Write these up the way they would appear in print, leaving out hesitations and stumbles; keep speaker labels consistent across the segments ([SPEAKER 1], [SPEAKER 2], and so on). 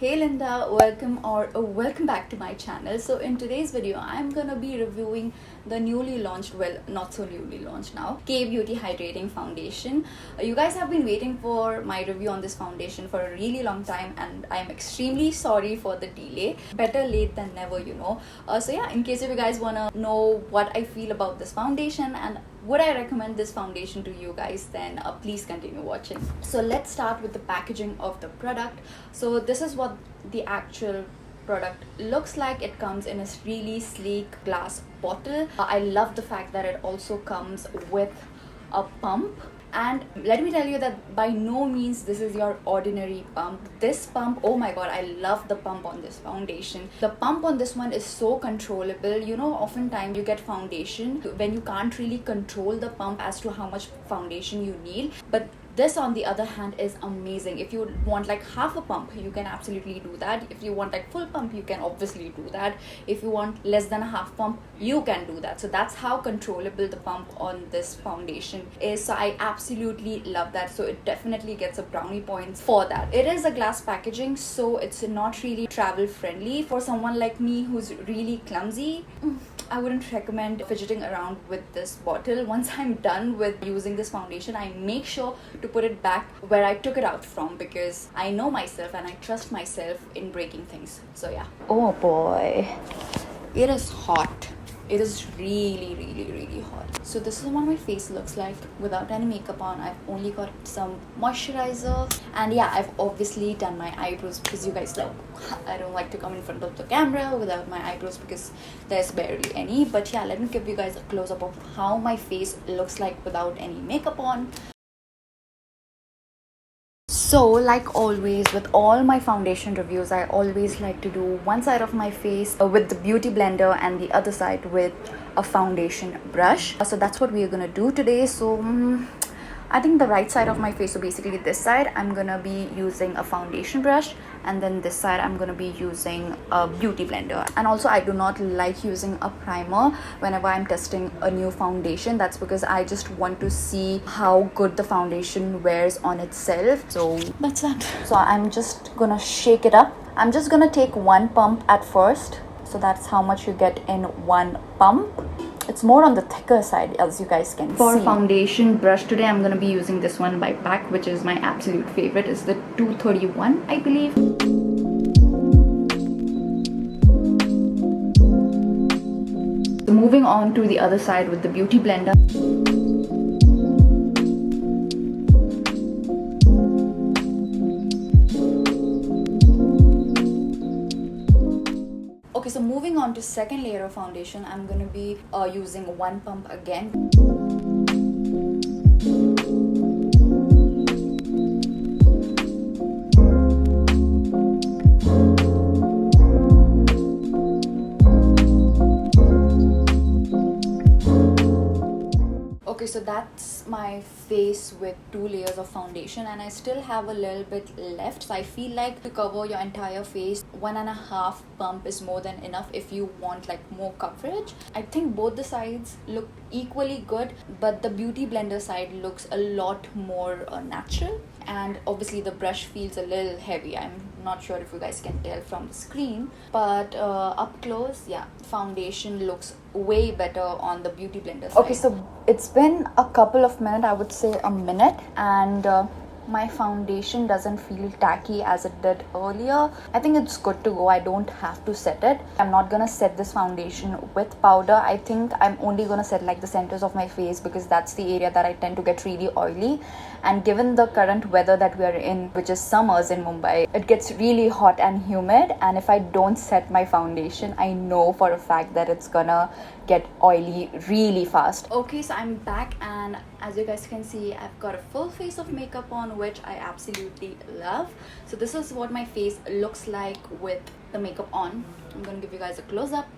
[SPEAKER 1] Hey Linda, welcome back to my channel. So in today's video, I'm gonna be reviewing the newly launched, well, not so newly launched now, K Beauty Hydrating Foundation. You guys have been waiting for my review on this foundation for a really long time, and I'm extremely sorry for the delay. Better late than never, you know. So yeah, in case if you guys wanna know what I feel about this foundation and would I recommend this foundation to you guys, then please continue watching. So let's start with the packaging of the product. So this is what the actual product looks like. It comes in a really sleek glass bottle. I love the fact that it also comes with a pump. And let me tell you that by no means this is your ordinary pump. This pump, oh my god, I love the pump on this foundation. The pump on this one is so controllable. You know, oftentimes you get foundation when you can't really control the pump as to how much foundation you need, but this on the other hand is amazing. If you want like half a pump, you can absolutely do that. If you want like full pump, you can obviously do that. If you want less than a half pump, you can do that. So that's how controllable the pump on this foundation is. So I absolutely love that. So it definitely gets a brownie points for that. It is a glass packaging, so it's not really travel friendly. For someone like me who's really clumsy, I wouldn't recommend fidgeting around with this bottle. Once I'm done with using this foundation, I make sure to put it back where I took it out from, because I know myself and I trust myself in breaking things. So yeah. Oh boy, it is hot. It is really hot. So this is what my face looks like without any makeup on. I've only got some moisturizer, and yeah, I've obviously done my eyebrows because you guys know I don't like to come in front of the camera without my eyebrows because there's barely any. But yeah, let me give you guys a close-up of how my face looks like without any makeup on. So like always with all my foundation reviews, I always like to do one side of my face with the beauty blender and the other side with a foundation brush. So that's what we're gonna do today. So I think the right side of my face, so basically this side, I'm gonna be using a foundation brush, and then this side I'm gonna be using a beauty blender. And also I do not like using a primer whenever I'm testing a new foundation. That's because I just want to see how good the foundation wears on itself. So that's that. So I'm just gonna shake it up. I'm just gonna take one pump at first. So that's how much you get in one pump. It's more on the thicker side, as you guys can see. For foundation brush today, I'm going to be using this one by PAC, which is my absolute favorite. It's the 231, I believe. So moving on to the other side with the beauty blender. Okay, so moving on to second layer of foundation, I'm going to be using one pump again. Okay, so that's my face with 2 layers of foundation, and I still have a little bit left. So I feel like to cover your entire face, 1.5 pump is more than enough if you want like more coverage. I think both the sides look equally good, but the beauty blender side looks a lot more natural, and obviously the brush feels a little heavy. I'm not sure if you guys can tell from the screen, but up close, yeah, foundation looks way better on the beauty blender side. Okay, so it's been a couple of minutes, I would say a minute, and my foundation doesn't feel tacky as it did earlier. I think it's good to go. I don't have to set it. I'm not gonna set this foundation with powder. I think I'm only gonna set like the centers of my face, because that's the area that I tend to get really oily. And given the current weather that we are in, which is summers in Mumbai, it gets really hot and humid, and if I don't set my foundation, I know for a fact that it's gonna get oily really fast. Okay, so I'm back, and as you guys can see, I've got a full face of makeup on, which I absolutely love. So this is what my face looks like with the makeup on. I'm gonna give you guys a close-up.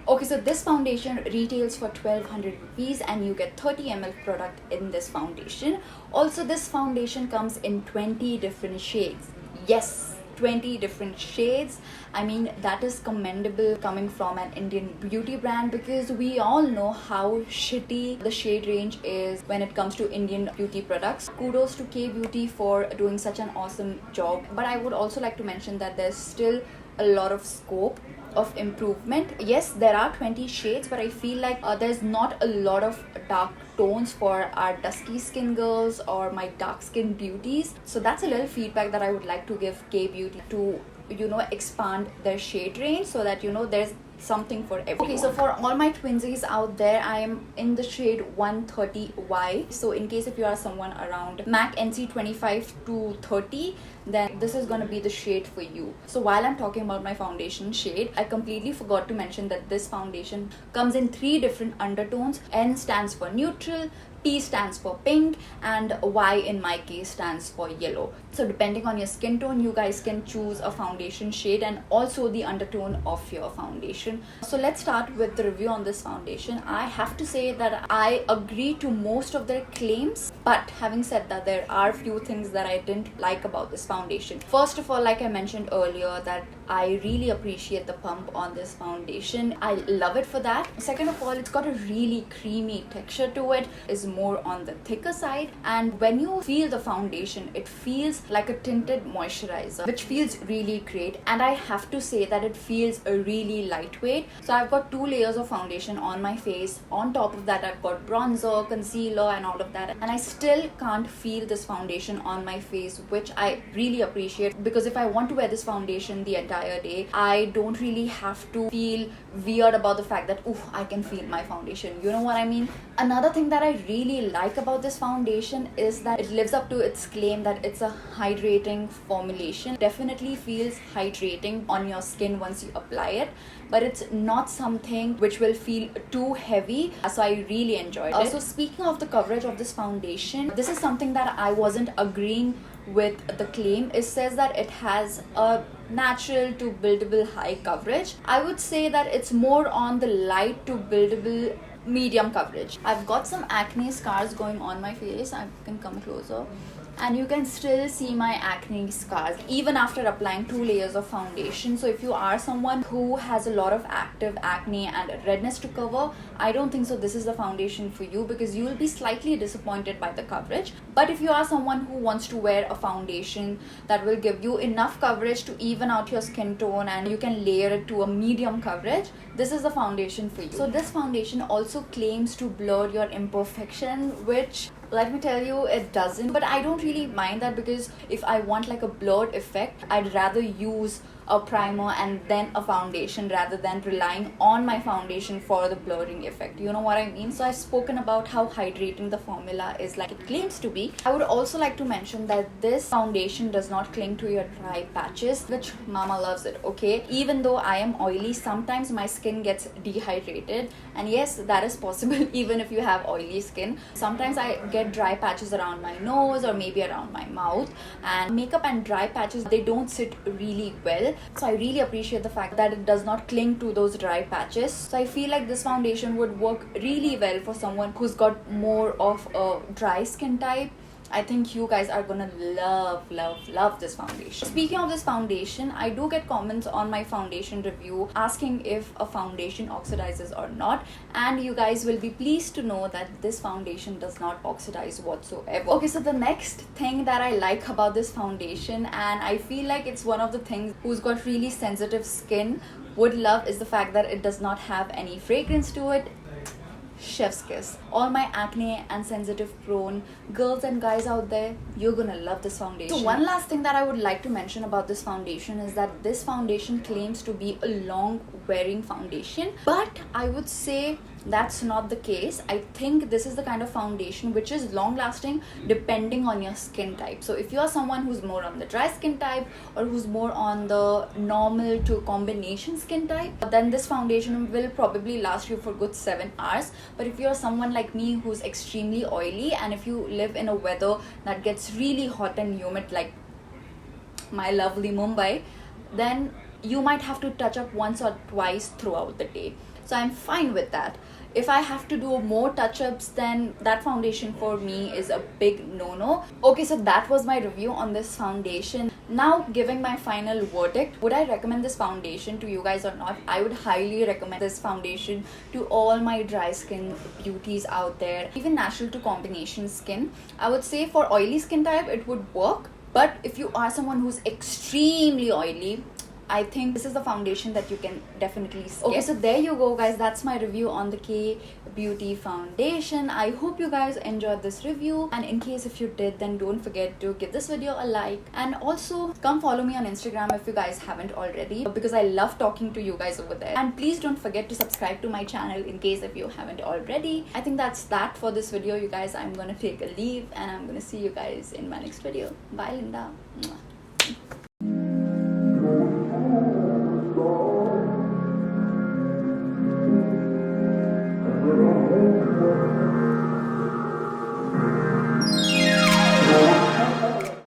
[SPEAKER 1] Okay, so this foundation retails for 1200 rupees, and you get 30 ml product in this foundation. Also, this foundation comes in 20 different shades. Yes, 20 different shades. I mean, that is commendable coming from an Indian beauty brand, because we all know how shitty the shade range is when it comes to Indian beauty products. Kudos to K Beauty for doing such an awesome job. But I would also like to mention that there's still a lot of scope of improvement. Yes, there are 20 shades, but I feel like there's not a lot of dark tones for our dusky skin girls or my dark skin beauties. So that's a little feedback that I would like to give K Beauty to, you know, expand their shade range so that, you know, there's something for everyone. Okay, so for all my twinsies out there, I am in the shade 130Y. So in case if you are someone around MAC NC 25 to 30, then this is gonna be the shade for you. So while I'm talking about my foundation shade, I completely forgot to mention that this foundation comes in 3 different undertones. N stands for neutral, P stands for pink, and Y in my case stands for yellow. So depending on your skin tone, you guys can choose a foundation shade and also the undertone of your foundation. So let's start with the review on this foundation. I have to say that I agree to most of their claims, but having said that, there are few things that I didn't like about this foundation. First of all, like I mentioned earlier, that I really appreciate the pump on this foundation. I love it for that. Second of all, it's got a really creamy texture to it. It's more on the thicker side, and when you feel the foundation, it feels like a tinted moisturizer, which feels really great. And I have to say that it feels a really lightweight. So I've got 2 layers of foundation on my face. On top of that, I've got bronzer, concealer, and all of that, and I still can't feel this foundation on my face, which I really appreciate, because if I want to wear this foundation the entire day, I don't really have to feel weird about the fact that, oof, I can feel my foundation. You know what I mean? Another thing that I really like about this foundation is that it lives up to its claim that it's a hydrating formulation. Definitely feels hydrating on your skin once you apply it, but it's not something which will feel too heavy. So I really enjoyed it. So speaking of the coverage of this foundation, this is something that I wasn't agreeing with the claim. It says that it has a natural to buildable high coverage. I would say that it's more on the light to buildable medium coverage. I've got some acne scars going on my face. I can come closer, and you can still see my acne scars even after applying 2 layers of foundation. So if you are someone who has a lot of active acne and redness to cover, I don't think so this is the foundation for you, because you will be slightly disappointed by the coverage. But if you are someone who wants to wear a foundation that will give you enough coverage to even out your skin tone, and you can layer it to a medium coverage, this is the foundation for you. So this foundation also claims to blur your imperfection, which, let me tell you, it doesn't. But I don't really mind that, because if I want like a blurred effect, I'd rather use a primer and then a foundation rather than relying on my foundation for the blurring effect. You know what I mean? So I've spoken about how hydrating the formula is like it claims to be. I would also like to mention that this foundation does not cling to your dry patches, which mama loves it, okay? Even though I am oily, sometimes my skin gets dehydrated, and yes, that is possible even if you have oily skin. Sometimes I get dry patches around my nose or maybe around my mouth, and makeup and dry patches, they don't sit really well. So I really appreciate the fact that it does not cling to those dry patches. So I feel like this foundation would work really well for someone who's got more of a dry skin type. I think you guys are gonna love this foundation. Speaking of this foundation, I do get comments on my foundation review asking if a foundation oxidizes or not, and you guys will be pleased to know that this foundation does not oxidize whatsoever. Okay, so the next thing that I like about this foundation, and I feel like it's one of the things who's got really sensitive skin would love, is the fact that it does not have any fragrance to it. Chef's kiss. All my acne and sensitive prone girls and guys out there, you're gonna love this foundation. So one last thing that I would like to mention about this foundation is that this foundation claims to be a long wearing foundation, but I would say that's not the case. I think this is the kind of foundation which is long lasting depending on your skin type. So if you are someone who's more on the dry skin type or who's more on the normal to combination skin type, then this foundation will probably last you for good 7 hours. But if you're someone like me who's extremely oily, and if you live in a weather that gets really hot and humid like my lovely Mumbai, then you might have to touch up once or twice throughout the day. So I'm fine with that. if I have to do more touch-ups, then that foundation for me is a big no-no. Okay, so that was my review on this foundation. Now giving my final verdict, would I recommend this foundation to you guys or not? I would highly recommend this foundation to all my dry skin beauties out there, even natural to combination skin. I would say for oily skin type it would work, but if you are someone who's extremely oily, I think this is the foundation that you can definitely skip. Okay, so there you go guys, that's my review on the K Beauty foundation. I hope you guys enjoyed this review, and in case if you did, then don't forget to give this video a like, and also come follow me on Instagram if you guys haven't already, because I love talking to you guys over there. And please don't forget to subscribe to my channel in case if you haven't already. I think that's that for this video, you guys. I'm gonna take a leave and I'm gonna see you guys in my next video. Bye, Linda. Mwah.